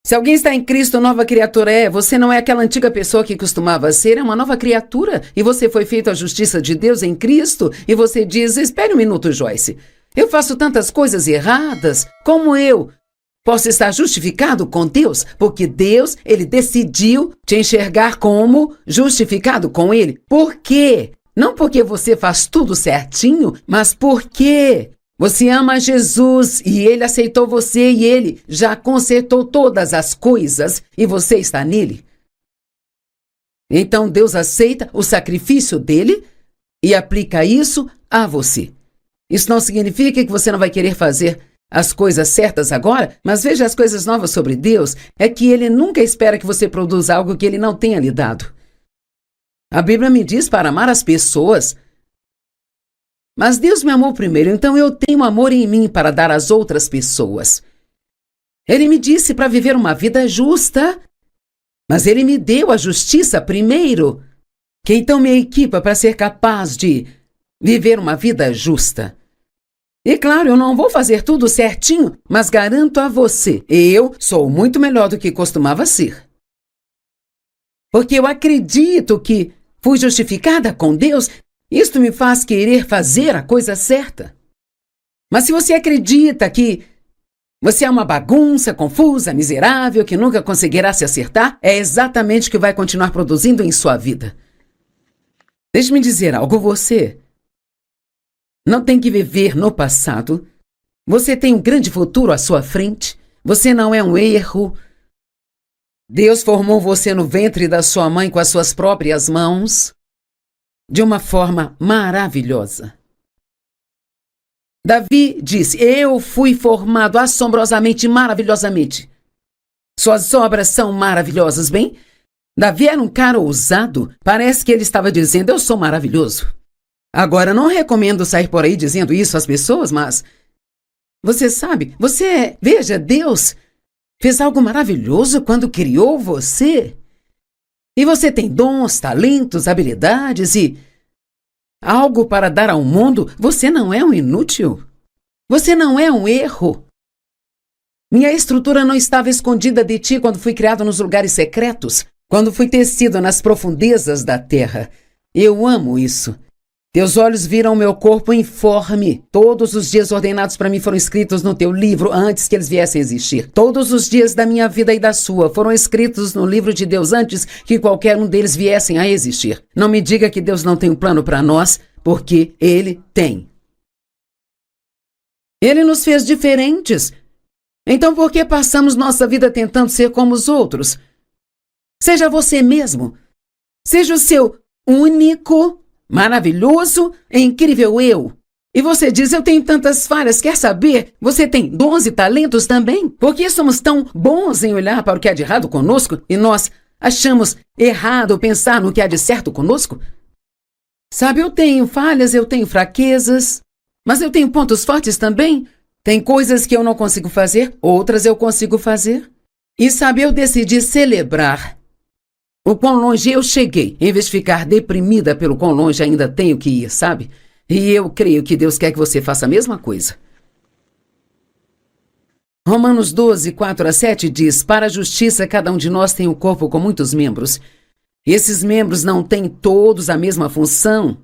Se alguém está em Cristo, nova criatura é. Você não é aquela antiga pessoa que costumava ser, é uma nova criatura. E você foi feito a justiça de Deus em Cristo. E você diz: espere um minuto, Joyce. Eu faço tantas coisas erradas. Como eu posso estar justificado com Deus? Porque Deus, Ele decidiu te enxergar como justificado com Ele. Por quê? Não porque você faz tudo certinho, mas porque você ama Jesus e Ele aceitou você e Ele já consertou todas as coisas e você está nele. Então Deus aceita o sacrifício dele e aplica isso a você. Isso não significa que você não vai querer fazer as coisas certas agora, mas veja, as coisas novas sobre Deus é que Ele nunca espera que você produza algo que Ele não tenha lhe dado. A Bíblia me diz para amar as pessoas. Mas Deus me amou primeiro, então eu tenho amor em mim para dar às outras pessoas. Ele me disse para viver uma vida justa, mas Ele me deu a justiça primeiro, que então me equipa para ser capaz de viver uma vida justa. E claro, eu não vou fazer tudo certinho, mas garanto a você, eu sou muito melhor do que costumava ser. Porque eu acredito que fui justificada com Deus. Isto me faz querer fazer a coisa certa. Mas se você acredita que Você é uma bagunça, confusa, miserável, que nunca conseguirá se acertar, é exatamente o que vai continuar produzindo em sua vida. Deixe-me dizer algo, você não tem que viver no passado. Você tem um grande futuro à sua frente. Você não é um erro. Deus formou você no ventre da sua mãe com as suas próprias mãos, de uma forma maravilhosa. Davi disse: eu fui formado assombrosamente, maravilhosamente. Suas obras são maravilhosas, bem? Davi era um cara ousado. Parece que ele estava dizendo: eu sou maravilhoso. Agora, não recomendo sair por aí dizendo isso às pessoas, mas você sabe, veja, Deus fez algo maravilhoso quando criou você. E você tem dons, talentos, habilidades e algo para dar ao mundo. Você não é um inútil. Você não é um erro. Minha estrutura não estava escondida de ti quando fui criado nos lugares secretos, quando fui tecido nas profundezas da terra. Eu amo isso. Teus olhos viram meu corpo informe. Todos os dias ordenados para mim foram escritos no teu livro antes que eles viessem a existir. Todos os dias da minha vida e da sua foram escritos no livro de Deus antes que qualquer um deles viessem a existir. Não me diga que Deus não tem um plano para nós, porque Ele tem. Ele nos fez diferentes. Então por que passamos nossa vida tentando ser como os outros? Seja você mesmo. Seja o seu único, maravilhoso e incrível eu. E você diz: eu tenho tantas falhas. Quer saber? Você tem dons e talentos também. Por que somos tão bons em olhar para o que há de errado conosco e nós achamos errado pensar no que há de certo conosco? Sabe, eu tenho falhas, eu tenho fraquezas, mas eu tenho pontos fortes também. Tem coisas que eu não consigo fazer, outras eu consigo fazer. E sabe, eu decidi celebrar o quão longe eu cheguei, em vez de ficar deprimida pelo quão longe ainda tenho que ir, sabe? E eu creio que Deus quer que você faça a mesma coisa. Romanos 12, 4-7 diz: para a justiça, cada um de nós tem um corpo com muitos membros. Esses membros não têm todos a mesma função.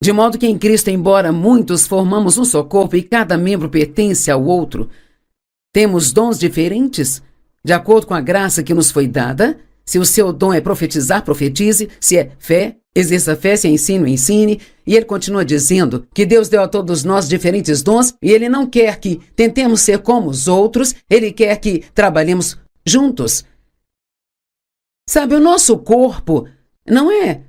De modo que em Cristo, embora muitos formamos um só corpo e cada membro pertence ao outro, temos dons diferentes, de acordo com a graça que nos foi dada. Se o seu dom é profetizar, profetize. Se é fé, exerça fé. Se é ensino, ensine. E ele continua dizendo que Deus deu a todos nós diferentes dons e Ele não quer que tentemos ser como os outros. Ele quer que trabalhemos juntos. Sabe, o nosso corpo não é...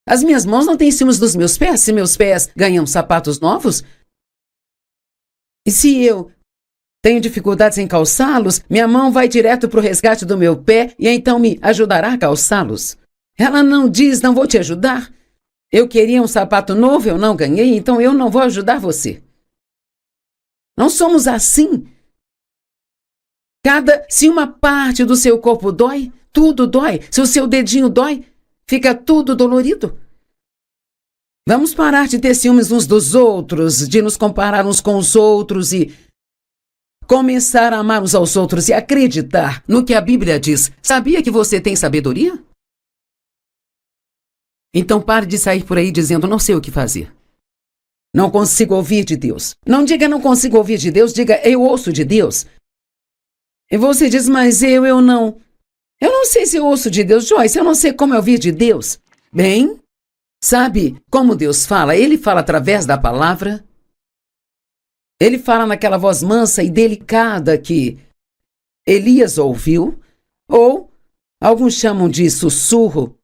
As minhas mãos não têm cílios dos meus pés. Se meus pés ganham sapatos novos, e se eu tenho dificuldades em calçá-los, minha mão vai direto para o resgate do meu pé e então me ajudará a calçá-los. Ela não diz: não vou te ajudar. Eu queria um sapato novo, eu não ganhei, então eu não vou ajudar você. Não somos assim. Se uma parte do seu corpo dói, tudo dói. Se o seu dedinho dói, fica tudo dolorido. Vamos parar de ter ciúmes uns dos outros, de nos comparar uns com os outros e começar a amar uns aos outros e acreditar no que a Bíblia diz. Sabia que você tem sabedoria? Então pare de sair por aí dizendo: não sei o que fazer. Não consigo ouvir de Deus. Não diga não consigo ouvir de Deus, diga eu ouço de Deus. E você diz: mas eu não. Eu não sei se eu ouço de Deus, Joyce, eu não sei como ouvir de Deus. Bem, sabe como Deus fala? Ele fala através da palavra. Ele fala naquela voz mansa e delicada que Elias ouviu, ou alguns chamam de sussurro.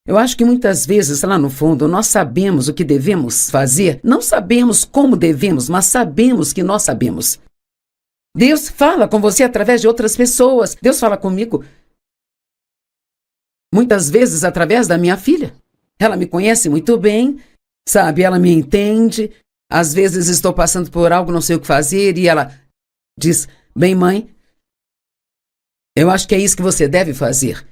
Eu acho que muitas vezes, lá no fundo, nós sabemos o que devemos fazer. Não sabemos como devemos, mas sabemos que nós sabemos. Deus fala com você através de outras pessoas. Deus fala comigo muitas vezes através da minha filha. Ela me conhece muito bem, sabe? Ela me entende. Às vezes estou passando por algo, não sei o que fazer, e ela diz: bem, mãe, eu acho que é isso que você deve fazer.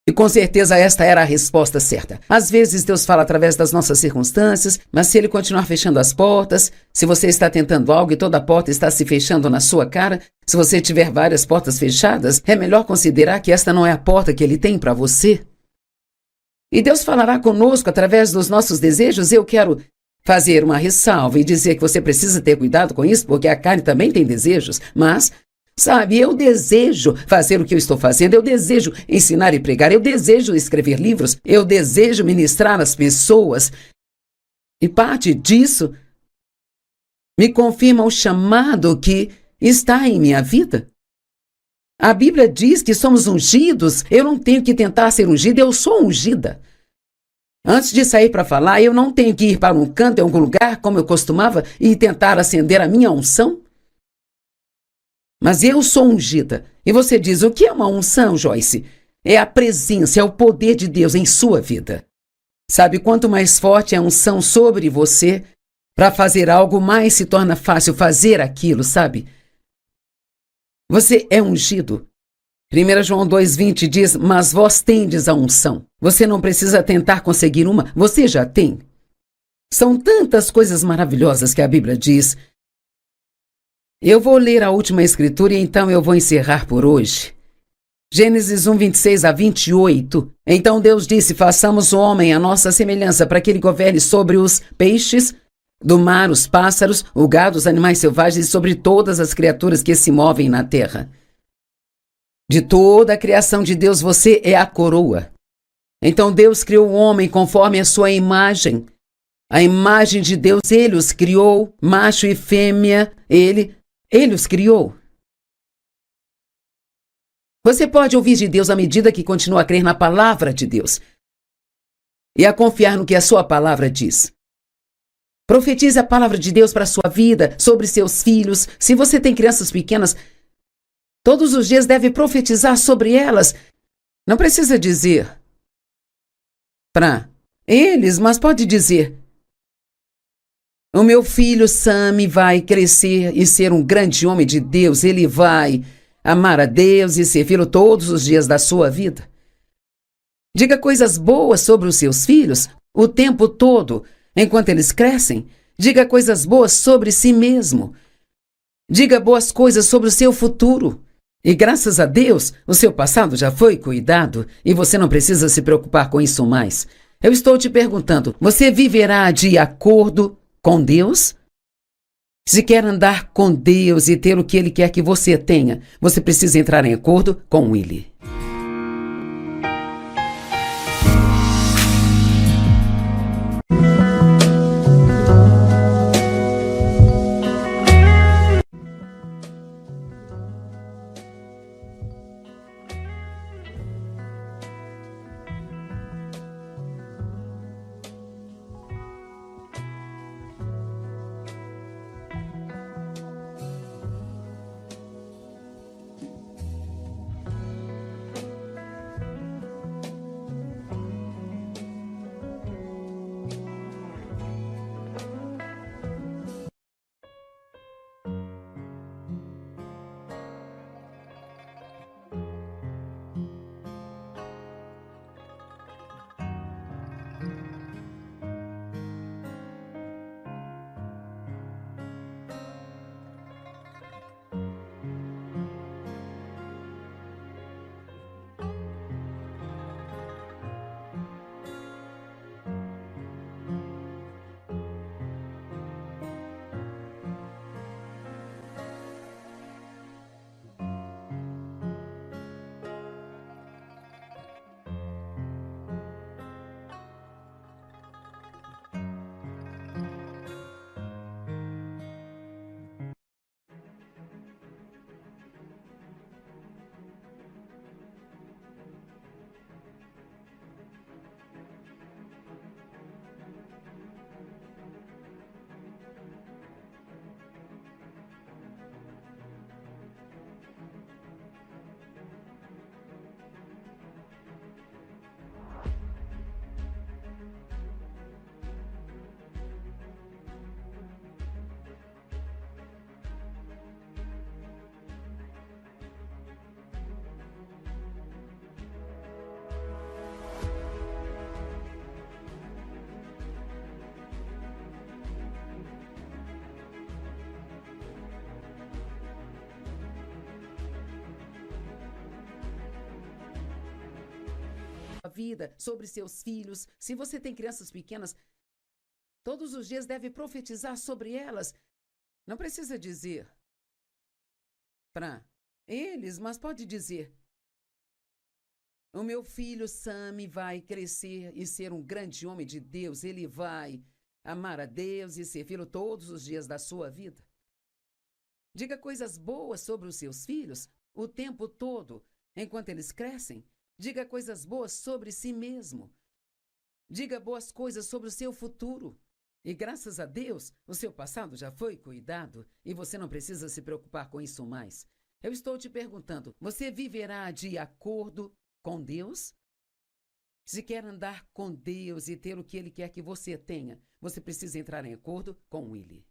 E com certeza esta era a resposta certa. Às vezes Deus fala através das nossas circunstâncias, mas se Ele continuar fechando as portas, se você está tentando algo e toda a porta está se fechando na sua cara, se você tiver várias portas fechadas, é melhor considerar que esta não é a porta que Ele tem para você. E Deus falará conosco através dos nossos desejos. Eu quero fazer uma ressalva e dizer que você precisa ter cuidado com isso, porque a carne também tem desejos, mas, sabe, eu desejo fazer o que eu estou fazendo, eu desejo ensinar e pregar, eu desejo escrever livros, eu desejo ministrar às pessoas. E parte disso me confirma o chamado que está em minha vida. A Bíblia diz que somos ungidos, eu não tenho que tentar ser ungida, eu sou ungida. Antes de sair para falar, eu não tenho que ir para um canto, em algum lugar, como eu costumava, e tentar acender a minha unção. Mas eu sou ungida. E você diz, o que é uma unção, Joyce? É a presença, é o poder de Deus em sua vida. Sabe, quanto mais forte é a unção sobre você, para fazer algo, mais se torna fácil fazer aquilo, sabe? Você é ungido. 1 João 2,20 diz, mas vós tendes a unção. Você não precisa tentar conseguir uma, você já tem. São tantas coisas maravilhosas que a Bíblia diz. Eu vou ler a última escritura e então eu vou encerrar por hoje. Gênesis 1:26-28. Então Deus disse, façamos o homem à nossa semelhança para que ele governe sobre os peixes do mar, os pássaros, o gado, os animais selvagens e sobre todas as criaturas que se movem na terra. De toda a criação de Deus, você é a coroa. Então Deus criou o homem conforme a sua imagem. A imagem de Deus, Ele os criou, macho e fêmea, Ele os criou. Você pode ouvir de Deus à medida que continua a crer na palavra de Deus e a confiar no que a sua palavra diz. Profetize a palavra de Deus para a sua vida, sobre seus filhos. Se você tem crianças pequenas, todos os dias deve profetizar sobre elas. Não precisa dizer para eles, mas pode dizer, o meu filho Sammy vai crescer e ser um grande homem de Deus. Ele vai amar a Deus e servi-lo todos os dias da sua vida. Diga coisas boas sobre os seus filhos o tempo todo, enquanto eles crescem. Diga coisas boas sobre si mesmo. Diga boas coisas sobre o seu futuro. E graças a Deus, o seu passado já foi cuidado e você não precisa se preocupar com isso mais. Eu estou te perguntando, você viverá de acordo com Deus? Se quer andar com Deus e ter o que Ele quer que você tenha, você precisa entrar em acordo com Ele. Vida, sobre seus filhos. Se você tem crianças pequenas, Todos os dias deve profetizar sobre elas. Não precisa dizer para eles, mas pode dizer: o meu filho Sami vai crescer e ser um grande homem de Deus. Ele vai amar a Deus e servi-lo todos os dias da sua vida. Diga coisas boas sobre os seus filhos o tempo todo, enquanto eles crescem. Diga coisas boas sobre si mesmo. Diga boas coisas sobre o seu futuro. E graças a Deus, o seu passado já foi cuidado e você não precisa se preocupar com isso mais. Eu estou te perguntando, você viverá de acordo com Deus? Se quer andar com Deus e ter o que Ele quer que você tenha, você precisa entrar em acordo com Ele.